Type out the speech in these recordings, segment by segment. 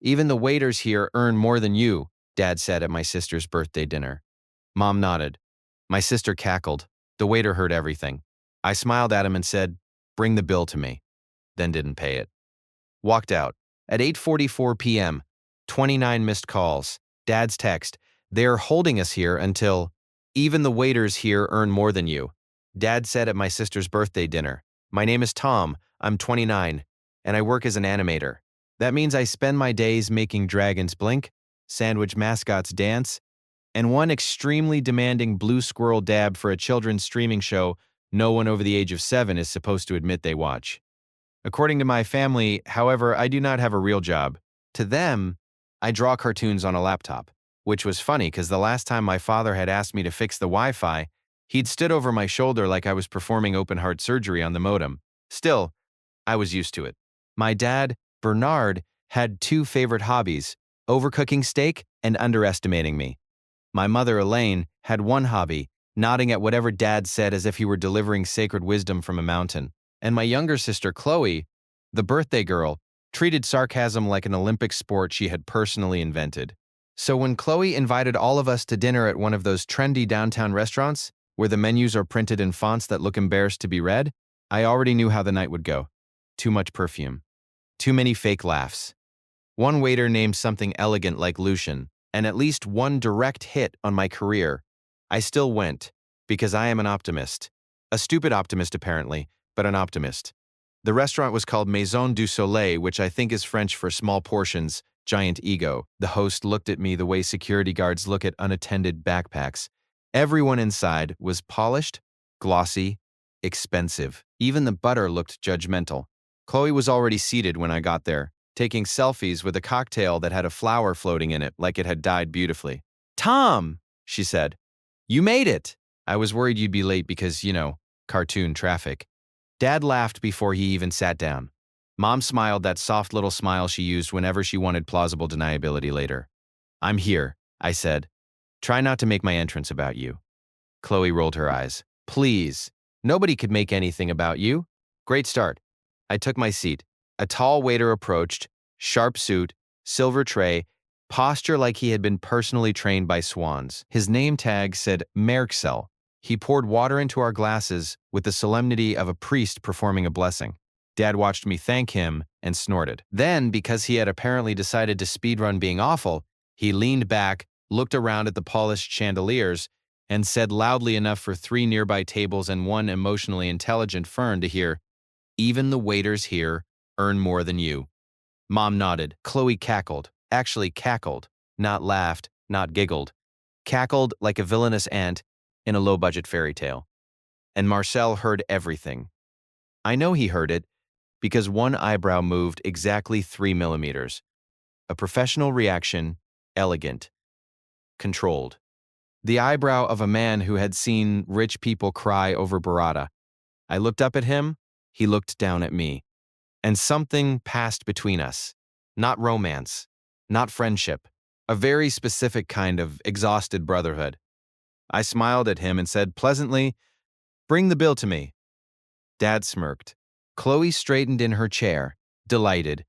Even the waiters here earn more than you, Dad said at my sister's birthday dinner. Mom nodded. My sister cackled. The waiter heard everything. I smiled at him and said, "Bring the bill to me," then didn't pay it. Walked out. At 8:44 p.m., 29 missed calls. Dad's text, "They're holding us here until even the waiters here earn more than you." Dad said at my sister's birthday dinner, "My name is Tom, I'm 29, and I work as an animator. That means I spend my days making dragons blink, sandwich mascots dance, and one extremely demanding blue squirrel dab for a children's streaming show no one over the age of 7 is supposed to admit they watch. According to my family, however, I do not have a real job. To them, I draw cartoons on a laptop, which was funny because the last time my father had asked me to fix the Wi-Fi, he'd stood over my shoulder like I was performing open-heart surgery on the modem. Still, I was used to it. My dad, Bernard, had two favorite hobbies: overcooking steak and underestimating me. My mother, Elaine, had one hobby: nodding at whatever Dad said as if he were delivering sacred wisdom from a mountain. And my younger sister, Chloe, the birthday girl, treated sarcasm like an Olympic sport she had personally invented. So when Chloe invited all of us to dinner at one of those trendy downtown restaurants, where the menus are printed in fonts that look embarrassed to be read, I already knew how the night would go. Too much perfume. Too many fake laughs. One waiter named something elegant like Lucian, and at least one direct hit on my career. I still went, because I am an optimist. A stupid optimist, apparently, but an optimist. The restaurant was called Maison du Soleil, which I think is French for small portions, giant ego. The host looked at me the way security guards look at unattended backpacks. Everyone inside was polished, glossy, expensive. Even the butter looked judgmental. Chloe was already seated when I got there, taking selfies with a cocktail that had a flower floating in it like it had died beautifully. "Tom," she said, "you made it." I was worried you'd be late because, cartoon traffic. Dad laughed before he even sat down. Mom smiled, that soft little smile she used whenever she wanted plausible deniability later. "I'm here," I said. "Try not to make my entrance about you." Chloe rolled her eyes. "Please. Nobody could make anything about you." Great start. I took my seat. A tall waiter approached, sharp suit, silver tray, posture like he had been personally trained by swans. His name tag said Merksel. He poured water into our glasses with the solemnity of a priest performing a blessing. Dad watched me thank him and snorted. Then, because he had apparently decided to speedrun being awful, he leaned back, looked around at the polished chandeliers, and said loudly enough for 3 nearby tables and one emotionally intelligent fern to hear, "Even the waiters here earn more than you." Mom nodded. Chloe cackled. Actually cackled. Not laughed, not giggled. Cackled like a villainous ant in a low-budget fairy tale. And Marcel heard everything. I know he heard it because one eyebrow moved exactly 3 millimeters. A professional reaction, elegant, controlled. The eyebrow of a man who had seen rich people cry over burrata. I looked up at him, he looked down at me. And something passed between us. Not romance, not friendship, a very specific kind of exhausted brotherhood. I smiled at him and said pleasantly, "Bring the bill to me." Dad smirked. Chloe straightened in her chair, delighted.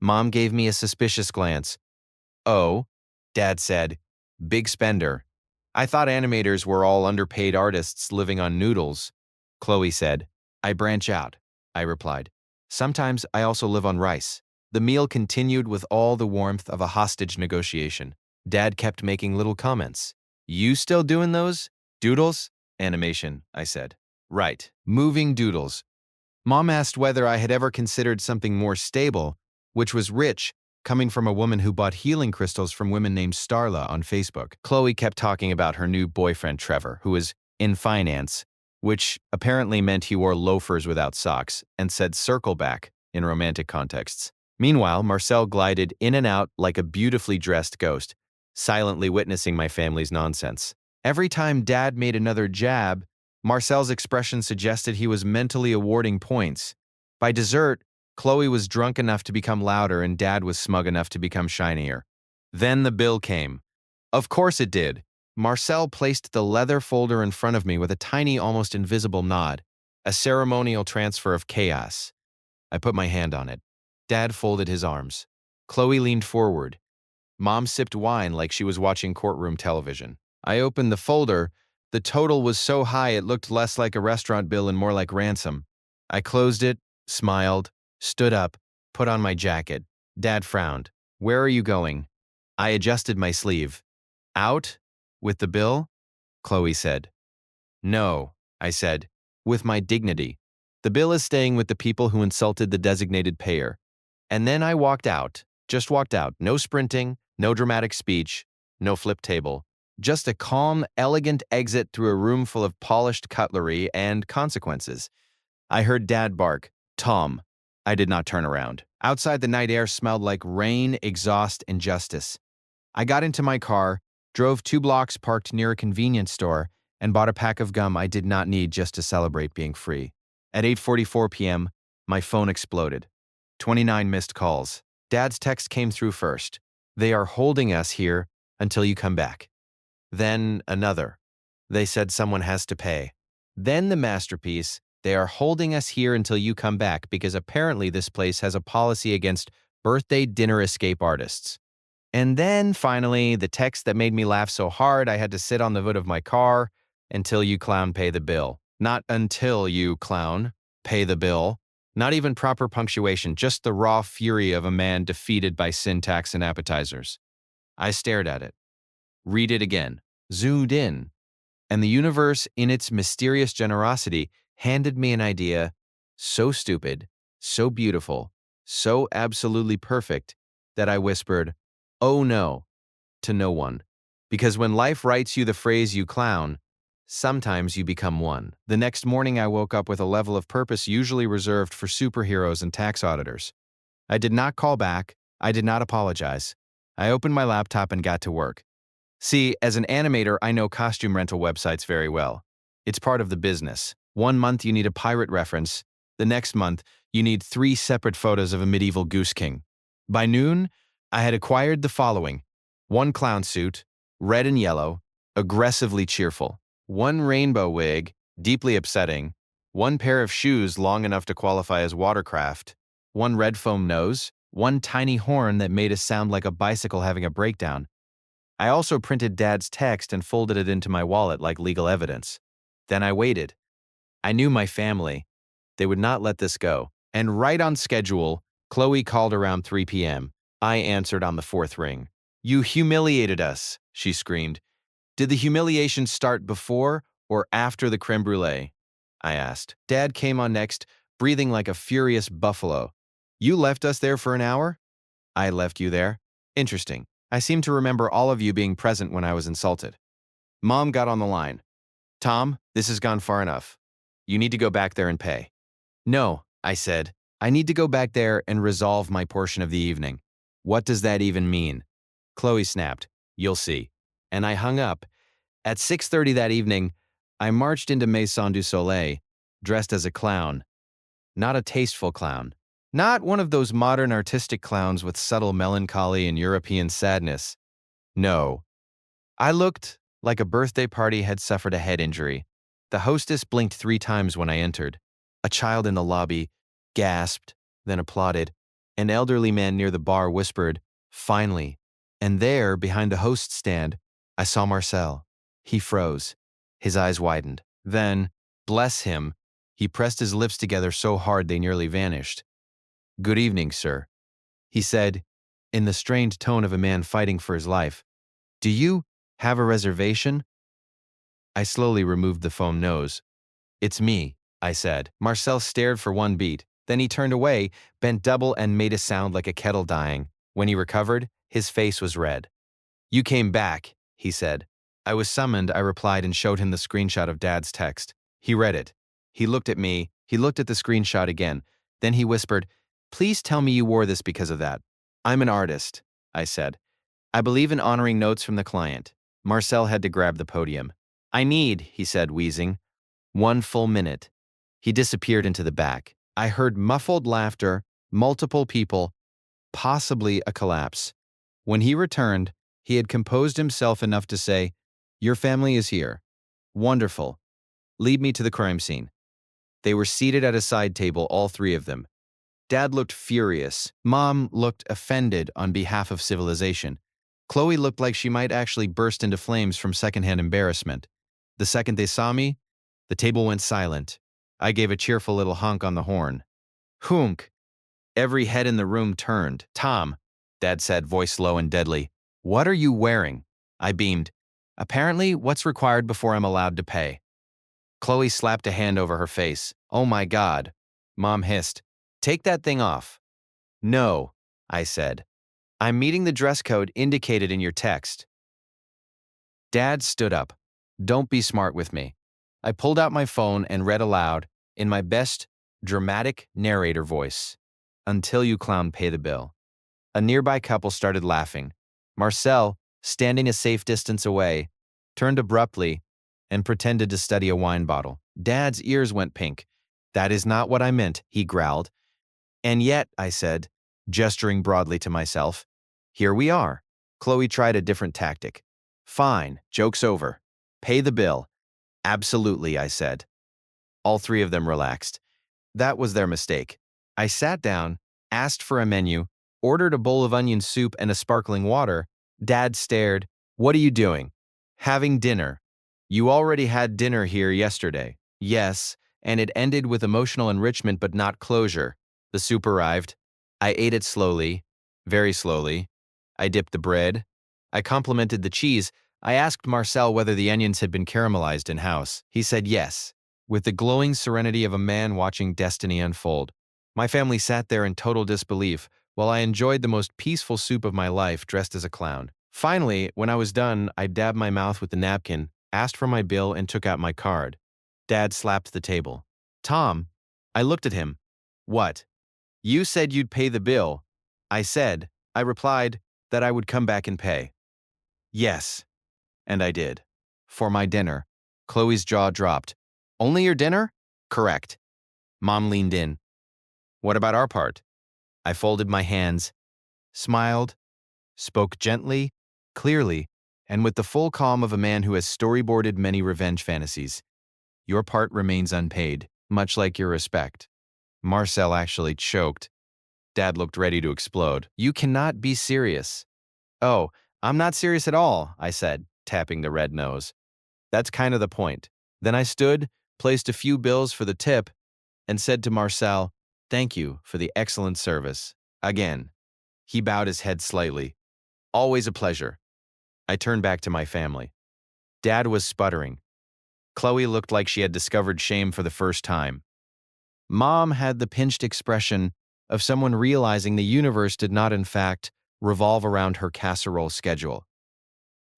Mom gave me a suspicious glance. "Oh," Dad said, "big spender. I thought animators were all underpaid artists living on noodles." Chloe said, "I branch out," I replied. "Sometimes I also live on rice." The meal continued with all the warmth of a hostage negotiation. Dad kept making little comments. "You still doing those? Doodles?" "Animation," I said. "Right. Moving doodles." Mom asked whether I had ever considered something more stable, which was rich, coming from a woman who bought healing crystals from women named Starla on Facebook. Chloe kept talking about her new boyfriend, Trevor, who was in finance, which apparently meant he wore loafers without socks, and said "circle back" in romantic contexts. Meanwhile, Marcel glided in and out like a beautifully dressed ghost, silently witnessing my family's nonsense. Every time Dad made another jab, Marcel's expression suggested he was mentally awarding points. By dessert, Chloe was drunk enough to become louder and Dad was smug enough to become shinier. Then the bill came. Of course it did. Marcel placed the leather folder in front of me with a tiny, almost invisible nod, a ceremonial transfer of chaos. I put my hand on it. Dad folded his arms. Chloe leaned forward. Mom sipped wine like she was watching courtroom television. I opened the folder. The total was so high it looked less like a restaurant bill and more like ransom. I closed it, smiled, stood up, put on my jacket. Dad frowned. Where are you going? I adjusted my sleeve. Out? With the bill? Chloe said. No, I said, with my dignity. The bill is staying with the people who insulted the designated payer. And then I walked out, just walked out. No sprinting, no dramatic speech, no flip table. Just a calm, elegant exit through a room full of polished cutlery and consequences. I heard Dad bark, Tom. I did not turn around. Outside, the night air smelled like rain, exhaust, and justice. I got into my car, drove 2 blocks parked near a convenience store, and bought a pack of gum I did not need just to celebrate being free. At 8:44 p.m., my phone exploded. 29 missed calls. Dad's text came through first. They are holding us here until you come back. Then another. They said someone has to pay. Then the masterpiece. They are holding us here until you come back because apparently this place has a policy against birthday dinner escape artists. And then finally, the text that made me laugh so hard I had to sit on the hood of my car until you clown pay the bill. Not until you clown pay the bill. Not even proper punctuation, just the raw fury of a man defeated by syntax and appetizers. I stared at it. Read it again. Zoomed in. And the universe, in its mysterious generosity, handed me an idea so stupid, so beautiful, so absolutely perfect that I whispered, "Oh no," to no one. Because when life writes you the phrase you clown, sometimes you become one. The next morning I woke up with a level of purpose usually reserved for superheroes and tax auditors. I did not call back. I did not apologize. I opened my laptop and got to work. See, as an animator, I know costume rental websites very well. It's part of the business. One month you need a pirate reference. The next month, you need 3 separate photos of a medieval goose king. By noon, I had acquired the following: 1 clown suit, red and yellow, aggressively cheerful; 1 rainbow wig, deeply upsetting; 1 pair of shoes long enough to qualify as watercraft; 1 red foam nose; 1 tiny horn that made a sound like a bicycle having a breakdown. I also printed Dad's text and folded it into my wallet like legal evidence. Then I waited. I knew my family. They would not let this go. And right on schedule, Chloe called around 3 p.m. I answered on the 4th ring. "You humiliated us," she screamed. "Did the humiliation start before or after the creme brulee?" I asked. Dad came on next, breathing like a furious buffalo. "You left us there for an hour?" "I left you there." "Interesting. I seem to remember all of you being present when I was insulted." Mom got on the line. "Tom, this has gone far enough. You need to go back there and pay." "No," I said. "I need to go back there and resolve my portion of the evening." "What does that even mean?" Chloe snapped. "You'll see." And I hung up. At 6:30 that evening, I marched into Maison du Soleil, dressed as a clown. Not a tasteful clown. Not one of those modern artistic clowns with subtle melancholy and European sadness. No. I looked like a birthday party had suffered a head injury. The hostess blinked 3 times when I entered. A child in the lobby gasped, then applauded. An elderly man near the bar whispered, "Finally." And there, behind the host stand, I saw Marcel. He froze. His eyes widened. Then, bless him, he pressed his lips together so hard they nearly vanished. "Good evening, sir," he said, in the strained tone of a man fighting for his life. "Do you have a reservation?" I slowly removed the foam nose. "It's me," I said. Marcel stared for 1 beat. Then he turned away, bent double, and made a sound like a kettle dying. When he recovered, his face was red. "You came back," he said. I was summoned, I replied, and showed him the screenshot of Dad's text. He read it. He looked at me. He looked at the screenshot again. Then he whispered, "Please tell me you wore this because of that." "I'm an artist," I said. "I believe in honoring notes from the client." Marcel had to grab the podium. "I need," he said, wheezing, "1 full minute." He disappeared into the back. I heard muffled laughter, multiple people, possibly a collapse. When he returned, he had composed himself enough to say, "Your family is here. Wonderful. Lead me to the crime scene." They were seated at a side table, all 3 of them. Dad looked furious. Mom looked offended on behalf of civilization. Chloe looked like she might actually burst into flames from secondhand embarrassment. The second they saw me, the table went silent. I gave a cheerful little honk on the horn. Honk! Every head in the room turned. Tom, Dad said, voice low and deadly. What are you wearing? I beamed. Apparently, what's required before I'm allowed to pay. Chloe slapped a hand over her face. Oh my God. Mom hissed. Take that thing off. No, I said. I'm meeting the dress code indicated in your text. Dad stood up. Don't be smart with me. I pulled out my phone and read aloud, in my best dramatic narrator voice. Until you clown pay the bill. A nearby couple started laughing. Marcel, standing a safe distance away, turned abruptly and pretended to study a wine bottle. Dad's ears went pink. That is not what I meant, he growled. And yet, I said, gesturing broadly to myself, here we are. Chloe tried a different tactic. Fine, joke's over. Pay the bill. Absolutely, I said. All three of them relaxed. That was their mistake. I sat down, asked for a menu, ordered a bowl of onion soup and a sparkling water. Dad stared. What are you doing? Having dinner. You already had dinner here yesterday. Yes, and it ended with emotional enrichment but not closure. The soup arrived. I ate it slowly, very slowly. I dipped the bread. I complimented the cheese. I asked Marcel whether the onions had been caramelized in-house. He said yes, with the glowing serenity of a man watching destiny unfold. My family sat there in total disbelief while I enjoyed the most peaceful soup of my life dressed as a clown. Finally, when I was done, I dabbed my mouth with the napkin, asked for my bill, and took out my card. Dad slapped the table. Tom, I looked at him. What? You said you'd pay the bill. I replied that I would come back and pay. Yes, and I did. For my dinner. Chloe's jaw dropped. Only your dinner? Correct. Mom leaned in. What about our part? I folded my hands, smiled, spoke gently, clearly, and with the full calm of a man who has storyboarded many revenge fantasies. Your part remains unpaid, much like your respect. Marcel actually choked. Dad looked ready to explode. You cannot be serious. Oh, I'm not serious at all, I said, tapping the red nose. That's kind of the point. Then I stood, placed a few bills for the tip, and said to Marcel, thank you for the excellent service. Again. He bowed his head slightly. Always a pleasure. I turned back to my family. Dad was sputtering. Chloe looked like she had discovered shame for the first time. Mom had the pinched expression of someone realizing the universe did not, in fact, revolve around her casserole schedule.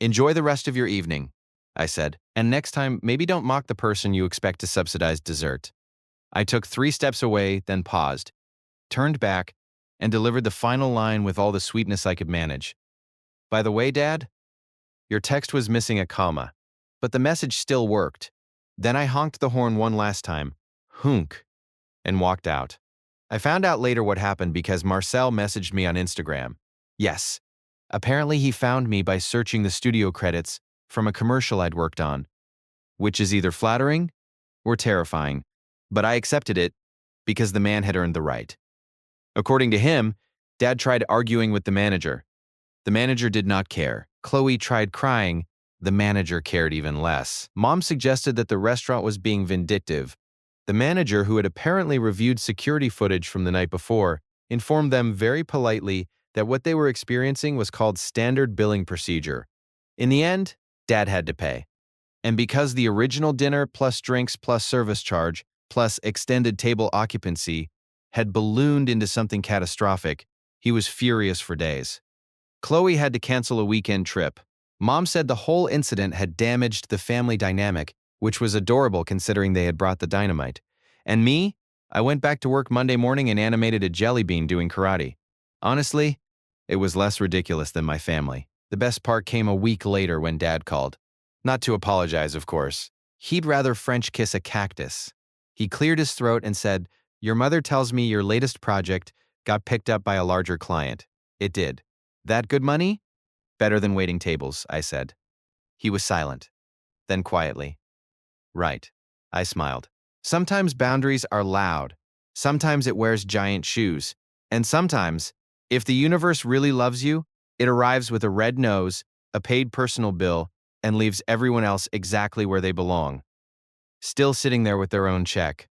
Enjoy the rest of your evening, I said, and next time, maybe don't mock the person you expect to subsidize dessert. I took 3 steps away, then paused, turned back, and delivered the final line with all the sweetness I could manage. By the way, Dad, your text was missing a comma, but the message still worked. Then I honked the horn one last time, honk, and walked out. I found out later what happened because Marcel messaged me on Instagram. Yes, apparently he found me by searching the studio credits from a commercial I'd worked on, which is either flattering or terrifying, but I accepted it because the man had earned the right. According to him, Dad tried arguing with the manager. The manager did not care. Chloe tried crying. The manager cared even less. Mom suggested that the restaurant was being vindictive. The manager, who had apparently reviewed security footage from the night before, informed them very politely that what they were experiencing was called standard billing procedure. In the end, Dad had to pay. And because the original dinner plus drinks plus service charge plus extended table occupancy had ballooned into something catastrophic, he was furious for days. Chloe had to cancel a weekend trip. Mom said the whole incident had damaged the family dynamic, which was adorable considering they had brought the dynamite. And me? I went back to work Monday morning and animated a jelly bean doing karate. Honestly, it was less ridiculous than my family. The best part came a week later when Dad called. Not to apologize, of course. He'd rather French kiss a cactus. He cleared his throat and said, your mother tells me your latest project got picked up by a larger client. It did. That good money? Better than waiting tables, I said. He was silent. Then quietly. Right. I smiled. Sometimes boundaries are loud. Sometimes it wears giant shoes. And sometimes, if the universe really loves you, it arrives with a red nose, a paid personal bill, and leaves everyone else exactly where they belong, still sitting there with their own check.